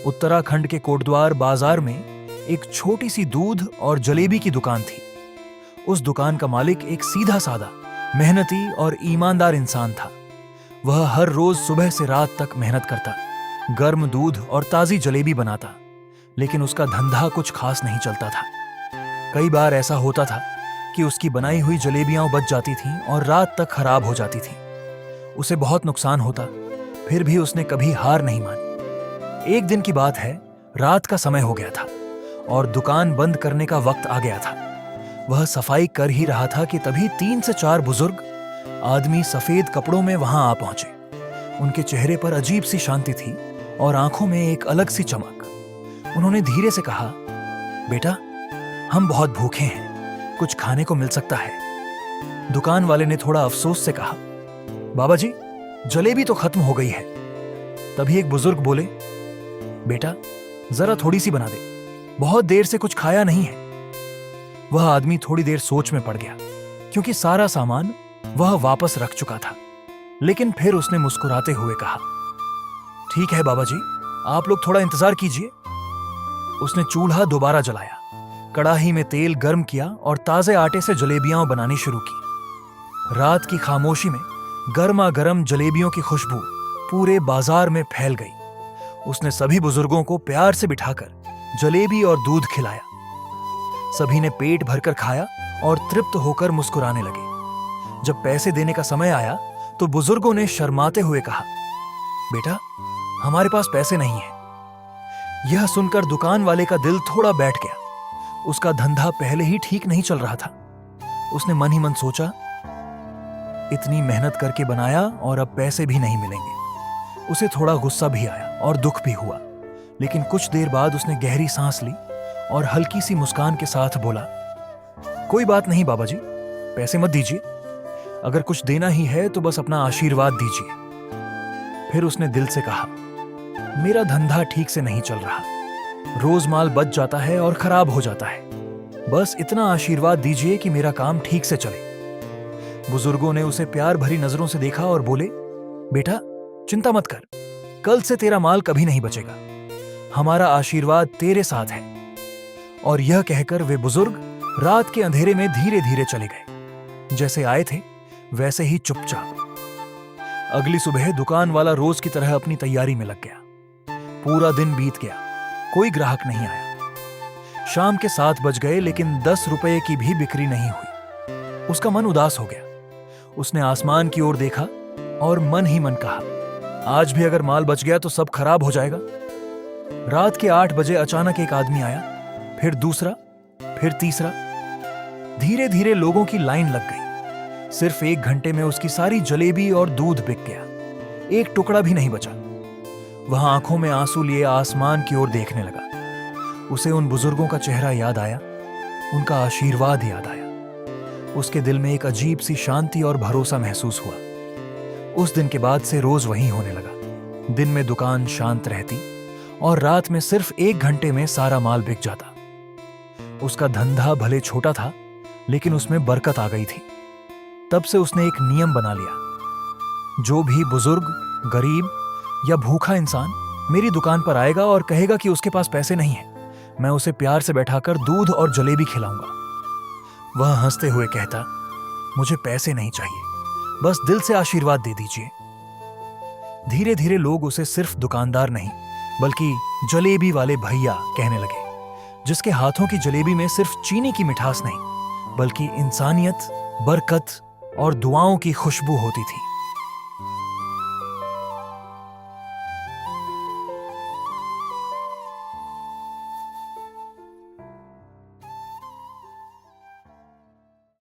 उत्तराखंड के कोटद्वार बाजार में एक छोटी सी दूध और जलेबी की दुकान थी। उस दुकान का मालिक एक सीधा साधा, मेहनती और ईमानदार इंसान था। वह हर रोज सुबह से रात तक मेहनत करता, गर्म दूध और ताजी जलेबी बनाता, लेकिन उसका धंधा कुछ खास नहीं चलता था। कई बार ऐसा होता था कि उसकी बनाई हुई जलेबियां बच जाती थीं और रात तक खराब हो जाती थीं। उसे बहुत नुकसान होता, फिर भी उसने कभी हार नहीं मानी। एक दिन की बात है, रात का समय हो गया था और दुकान बंद करने का वक्त आ गया था। वह सफाई कर ही रहा था कि तभी 3 से 4 बुजुर्ग आदमी सफेद कपड़ों में वहां आ पहुंचे। उनके चेहरे पर अजीब सी शांति थी और आंखों में एक अलग सी चमक। उन्होंने धीरे से कहा, बेटा, हम बहुत भूखे हैं, कुछ खाने को मिल सकता है? दुकान वाले ने थोड़ा अफसोस से कहा, बाबा जी, जलेबी तो खत्म हो गई है। तभी एक बुजुर्ग बोले, बेटा, जरा थोड़ी सी बना दे, बहुत देर से कुछ खाया नहीं है। वह आदमी थोड़ी देर सोच में पड़ गया, क्योंकि सारा सामान वह वापस रख चुका था। लेकिन फिर उसने मुस्कुराते हुए कहा, ठीक है बाबा जी, आप लोग थोड़ा इंतजार कीजिए। उसने चूल्हा दोबारा जलाया, कड़ाही में तेल गर्म किया और ताजे आटे से जलेबियां बनानी शुरू की। रात की खामोशी में गर्मा गर्म जलेबियों की खुशबू पूरे बाजार में फैल गई। उसने सभी बुजुर्गों को प्यार से बिठाकर जलेबी और दूध खिलाया। सभी ने पेट भरकर खाया और तृप्त होकर मुस्कुराने लगे। जब पैसे देने का समय आया तो बुजुर्गों ने शर्माते हुए कहा, बेटा, हमारे पास पैसे नहीं है। यह सुनकर दुकान वाले का दिल थोड़ा बैठ गया। उसका धंधा पहले ही ठीक नहीं चल रहा था। उसने मन ही मन सोचा, इतनी मेहनत करके बनाया और अब पैसे भी नहीं मिलेंगे। उसे थोड़ा गुस्सा भी आया और दुख भी हुआ, लेकिन कुछ देर बाद उसने गहरी सांस ली और हल्की सी मुस्कान के साथ बोला, कोई बात नहीं बाबा जी, पैसे मत दीजिए। अगर कुछ देना ही है तो बस अपना आशीर्वाद दीजिए। फिर उसने दिल से कहा, मेरा धंधा ठीक से नहीं चल रहा, रोज माल बच जाता है और खराब हो जाता है। बस इतना आशीर्वाद दीजिए कि मेरा काम ठीक से चले। बुजुर्गों ने उसे प्यार भरी नजरों से देखा और बोले, बेटा, चिंता मत कर, कल से तेरा माल कभी नहीं बचेगा। हमारा आशीर्वाद तेरे साथ है। और यह कहकर वे बुजुर्ग रात के अंधेरे में धीरे धीरे चले गए। जैसे आए थे वैसे ही चुपचाप। अगली सुबह दुकान वाला रोज की तरह अपनी तैयारी में लग गया। पूरा दिन बीत गया, कोई ग्राहक नहीं आया। शाम के 7 बज गए, लेकिन 10 रुपए की भी बिक्री नहीं हुई। उसका मन उदास हो गया। उसने आसमान की ओर देखा और मन ही मन कहा, आज भी अगर माल बच गया तो सब खराब हो जाएगा। रात के 8 बजे अचानक एक आदमी आया, फिर दूसरा, फिर तीसरा। धीरे धीरे लोगों की लाइन लग गई। सिर्फ 1 घंटे में उसकी सारी जलेबी और दूध बिक गया। एक टुकड़ा भी नहीं बचा। वह आंखों में आंसू लिए आसमान की ओर देखने लगा। उसे उन बुजुर्गों का चेहरा याद आया, उनका आशीर्वाद याद आया। उसके दिल में एक अजीब सी शांति और भरोसा महसूस हुआ। उस दिन के बाद से रोज वही होने लगा। दिन में दुकान शांत रहती और रात में सिर्फ 1 घंटे में सारा माल बिक जाता। उसका धंधा भले छोटा था, लेकिन उसमें बरकत आ गई थी। तब से उसने एक नियम बना लिया, जो भी बुजुर्ग, गरीब या भूखा इंसान मेरी दुकान पर आएगा और कहेगा कि उसके पास पैसे नहीं है, मैं उसे प्यार से बैठाकर दूध और जलेबी खिलाऊंगा। वह हंसते हुए कहता, मुझे पैसे नहीं चाहिए, बस दिल से आशीर्वाद दे दीजिए। धीरे धीरे लोग उसे सिर्फ दुकानदार नहीं, बल्कि जलेबी वाले भैया कहने लगे, जिसके हाथों की जलेबी में सिर्फ चीनी की मिठास नहीं, बल्कि इंसानियत, बरकत और दुआओं की खुशबू होती थी।